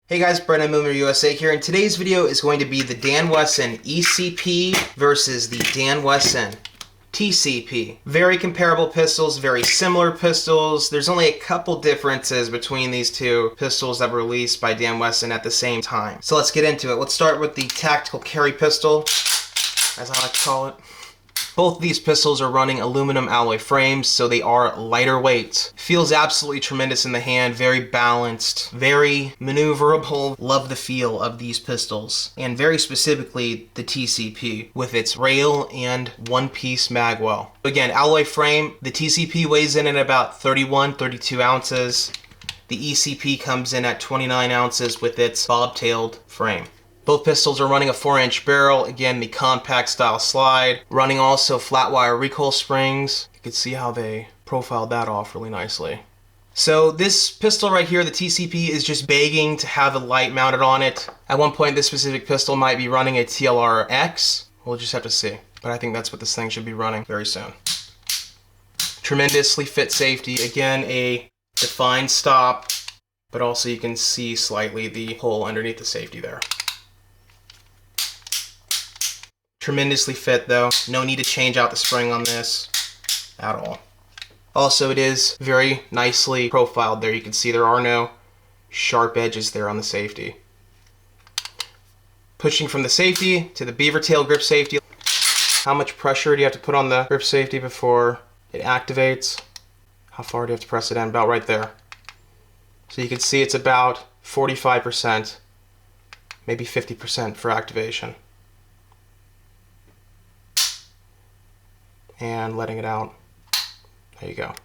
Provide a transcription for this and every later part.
Hey guys, Brennan Moomer USA here, and today's video is going to be the Wesson ECP versus the Wesson TCP. Very comparable pistols, very similar pistols. There's only a couple differences between these two pistols that were released by Wesson at the same time. So let's get into it. Let's start with the tactical carry pistol, as I like to call it. Both these pistols are running aluminum alloy frames, so they are lighter weight. Feels absolutely tremendous in the hand, very balanced, very maneuverable. Love the feel of these pistols, and very specifically the TCP with its rail and one-piece magwell. Again, alloy frame, the TCP weighs in at about 32 ounces. The ECP comes in at 29 ounces with its bobtailed frame. Both pistols are running a 4-inch barrel, again the compact style slide, running also flat wire recoil springs. You can see how they profiled that off really nicely. So this pistol right here, the TCP, is just begging to have a light mounted on it. At one point this specific pistol might be running a TLR-X. We'll just have to see, but I think that's what this thing should be running very soon. Tremendously fit safety, again a defined stop, but also you can see slightly the hole underneath the safety there. Tremendously fit though, no need to change out the spring on this at all. Also, it is very nicely profiled there. You can see there are no sharp edges there on the safety. Pushing from the safety to the beaver tail grip safety. How much pressure do you have to put on the grip safety before it activates? How far do you have to press it in? About right there. So you can see it's about 45%, maybe 50% for activation. And letting it out. There you go.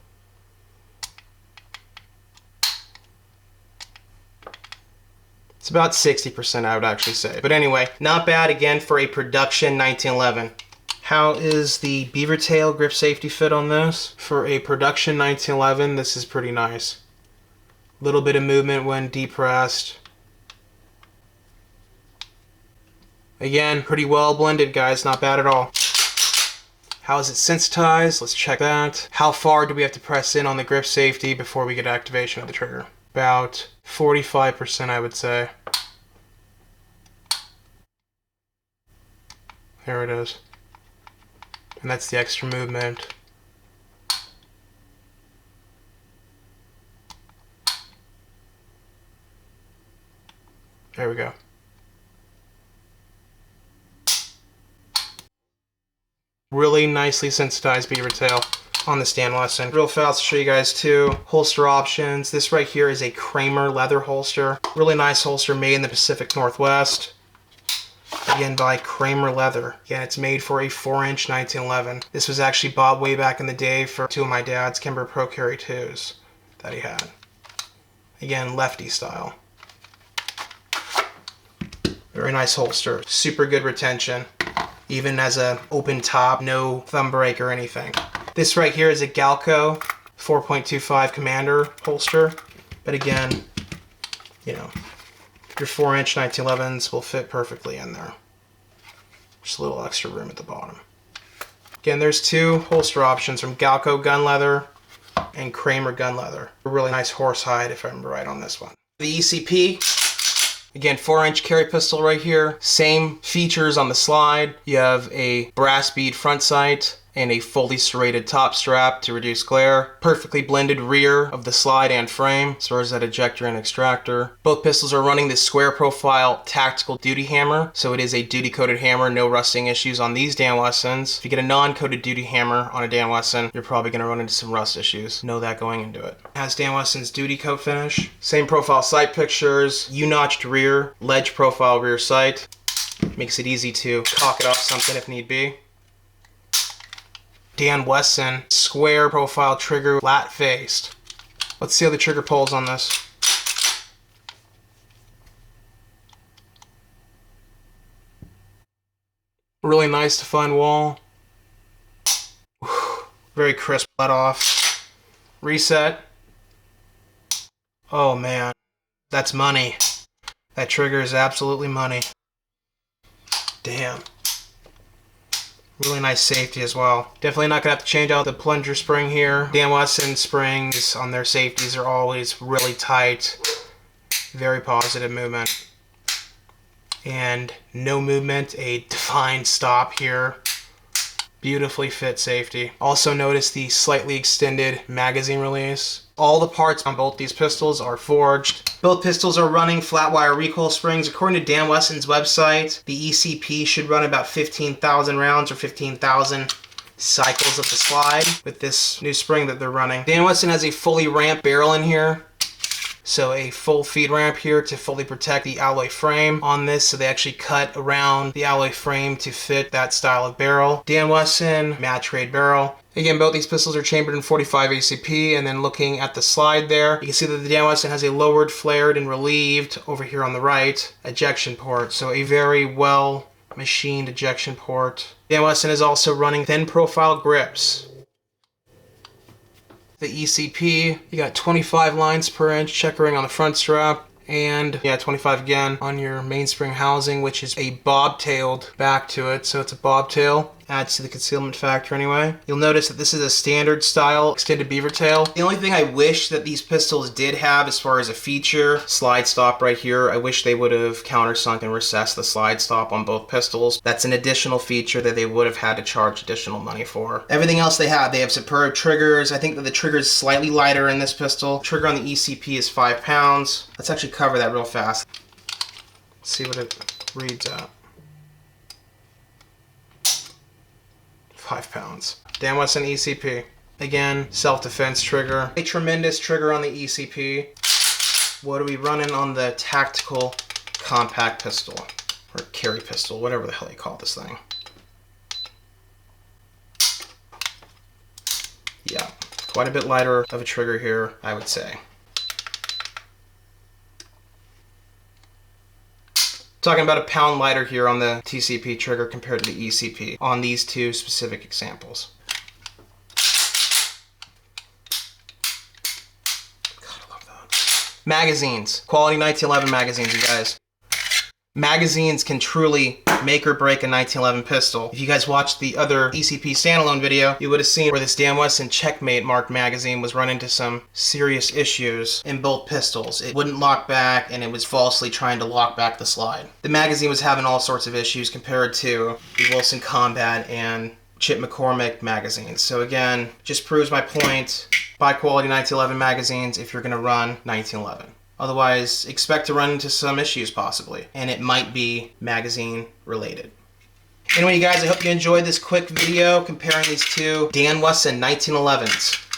It's about 60%, I would actually say. But anyway, not bad again for a production 1911. How is the beaver tail grip safety fit on this? For a production 1911, this is pretty nice. Little bit of movement when depressed. Again, pretty well blended, guys, not bad at all. How is it sensitized? Let's check that. How far do we have to press in on the grip safety before we get activation of the trigger? About 45%, I would say. There it is. And that's the extra movement. There we go. Really nicely sensitized beaver tail on this Wesson. Real fast to show you guys too. Holster options. This right here is a Kramer leather holster. Really nice holster made in the Pacific Northwest. Again by Kramer Leather. Again, it's made for a 4-inch 1911. This was actually bought way back in the day for two of my dad's Kimber Pro Carry 2s that he had. Again, lefty style. Very nice holster. Super good retention. Even as a open top, no thumb break or anything. This right here is a Galco 4.25 Commander holster. But again, you know, your 4-inch 1911s will fit perfectly in there. Just a little extra room at the bottom. Again, there's two holster options from Galco Gun Leather and Kramer Gun Leather. A really nice horsehide if I remember right on this one. The ECP. Again, 4-inch carry pistol right here. Same features on the slide. You have a brass bead front sight and a fully serrated top strap to reduce glare. Perfectly blended rear of the slide and frame, as far as that ejector and extractor. Both pistols are running this square profile tactical duty hammer, so it is a duty coated hammer, no rusting issues on these Wessons. If you get a non-coated duty hammer on a Wesson, you're probably going to run into some rust issues. Know that going into it. It has Wesson's duty coat finish. Same profile sight pictures, U-notched rear, ledge profile rear sight. Makes it easy to cock it off something if need be. Wesson square profile trigger, flat faced. Let's see how the trigger pulls on this. Really nice defined wall. Very crisp let off. Reset. Oh man, that's money. That trigger is absolutely money. Damn. Really nice safety as well. Definitely not gonna have to change out the plunger spring here. Wesson springs on their safeties are always really tight. Very positive movement. And no movement, a defined stop here. Beautifully fit safety. Also notice the slightly extended magazine release. All the parts on both these pistols are forged. Both pistols are running flat wire recoil springs. According to Dan Wesson's website, the ECP should run about 15,000 rounds or 15,000 cycles of the slide with this new spring that they're running. Dan Wesson has a fully ramped barrel in here. So a full feed ramp here to fully protect the alloy frame on this. So they actually cut around the alloy frame to fit that style of barrel. Dan Wesson match rate barrel. Again, both these pistols are chambered in 45 ACP, and then looking at the slide there, you can see that the Dan Wesson has a lowered, flared, and relieved over here on the right ejection port. So a very well machined ejection port. Dan Wesson is also running thin profile grips. The ECP, you got 25 lines per inch checkering on the front strap, and 25 again on your mainspring housing, which is a bobtailed back to it, so it's a bobtail. Adds to the concealment factor anyway. You'll notice that this is a standard style extended beaver tail. The only thing I wish that these pistols did have as far as a feature, slide stop right here, I wish they would have countersunk and recessed the slide stop on both pistols. That's an additional feature that they would have had to charge additional money for. Everything else they have superb triggers. I think that the trigger is slightly lighter in this pistol. Trigger on the ECP is 5 pounds. Let's actually cover that real fast. Let's see what it reads at. 5 pounds. Dan Wesson ECP. Again, self-defense trigger. A tremendous trigger on the ECP. What are we running on the tactical compact pistol? Or carry pistol, whatever the hell you call this thing. Yeah, quite a bit lighter of a trigger here, I would say. Talking about a pound lighter here on the TCP trigger compared to the ECP on these two specific examples. God, I love that. Magazines. Quality 1911 magazines, you guys. Magazines can truly make or break a 1911 pistol. If you guys watched the other ECP standalone video, you would have seen where this Dan Wesson Checkmate marked magazine was run into some serious issues in both pistols. It wouldn't lock back, and it was falsely trying to lock back the slide. The magazine was having all sorts of issues compared to the Wilson Combat and Chip McCormick magazines. So again, just proves my point. Buy quality 1911 magazines if you're going to run 1911. Otherwise, expect to run into some issues possibly, and it might be magazine related. Anyway, you guys, I hope you enjoyed this quick video comparing these two Dan Wesson 1911s.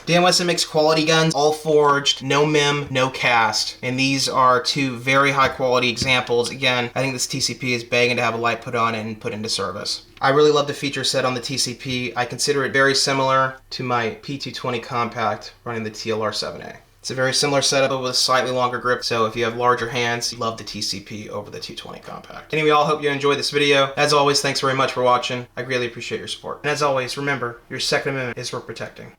Dan Wesson makes quality guns, all forged, no MIM, no cast, and these are two very high quality examples. Again, I think this TCP is begging to have a light put on it and put into service. I really love the feature set on the TCP. I consider it very similar to my P220 Compact running the TLR7A. It's a very similar setup but with a slightly longer grip, so if you have larger hands, you love the TCP over the 220 Compact. Anyway, I hope you enjoyed this video. As always, thanks very much for watching. I greatly appreciate your support. And as always, remember, your Second Amendment is worth protecting.